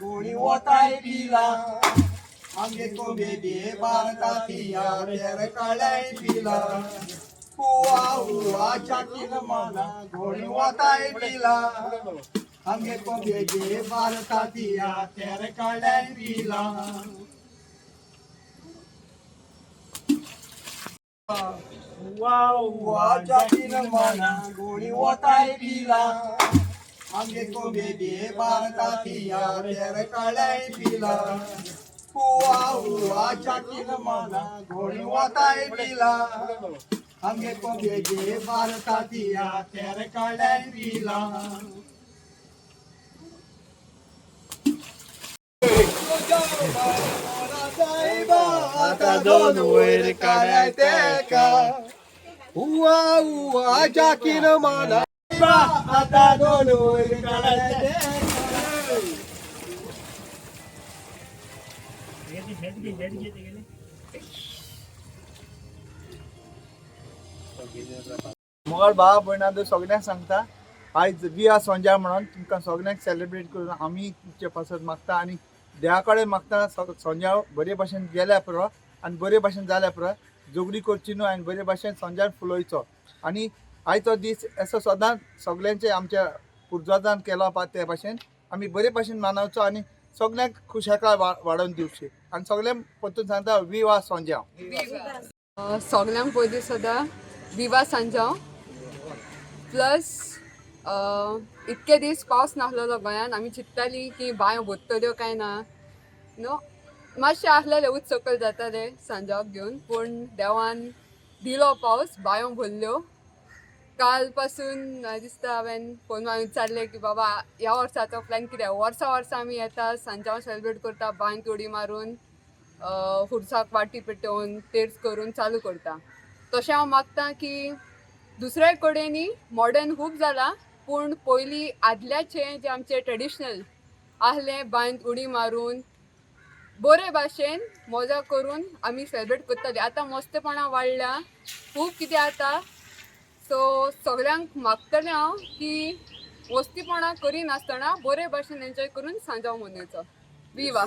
गोळी वताय पिला आंगे को बेबी भारतातिया तेर काळाय पिला हुआ हुआ चाकीन माना गोळी वताय पिला आंगे को बेबी भारतातिया तेर काळाय पिला हुआ हुआ चाकीन माना गोळी वताय पिला आंगे को बेबी भारतातिया तेर काळाय पिला हुआ हुआ चाकीन माना गोळी वताय पिला आंगे को बेबी भारतातिया तेर काळाय पिला आता दोन वैर काढाय तेका हुआ हुआ चाकीन माना आता दोन वैर काढाय मोगल भाव भयणां सगळ्यांक सांगता आयज विया संजा म्हणून तुमकां सगळ्यांक सेलिब्रेट करून आमी तुमचे पासत मागता आनी देवा कडेन मागता संजा बरे भाशेन गेल्या पुरो आनी बरे भाशेन जाल्या पुरो झगडी करची न्हू आनी बरे भाशेन संजान फुलोवचो आनी आयचो दीस असो सदांच सगळ्यांचे आमच्या पुर्वजान केलो ते भाशेन आमी बरे भाशेन मानवचो आनी सगळ्यांक खुशाकाय वाडोवन दिवची आनी सगळ्यांक परतून सांगता विवा संजा सगळ्यांक पयलीं सदां विवा सांजांव प्लस इतके दीस पावस नासलेलो गोंयान आमी चिंत्तालीं की बांयो भरतल्यो काय ना नो मातशें आसलेलें उच सकयल जातालें सांजावाक घेवन पूण देवान दिलो पावस बांयो भरल्यो काल पासून दिसता हांवें फोन विचारलें की बाबा ह्या वर्साचो प्लॅन कितें वर्सा वर्सा आमी येता सांजाव सेलिब्रेट करता बांयक उडी मारून हुर्साक वाटी पेटोवन तेर्स करून चालू करता तशें हांव मागतां की दुसरे कडेनी मॉडर्न खूब जाला पूण पयलीं आदल्याचें जें आमचें ट्रेडिशनल आहलें बांयक उडी मारून बरे भाशेन मजा करून आमी सेलिब्रेट करतालीं आतां मस्तेपणां वाडल्या खूब कितें जाता सो सगळ्यांक मागतलें हांव की वस्तीपणां करिनासतना बरे भाशेन एन्जॉय करून सांजाव मनयचो विवा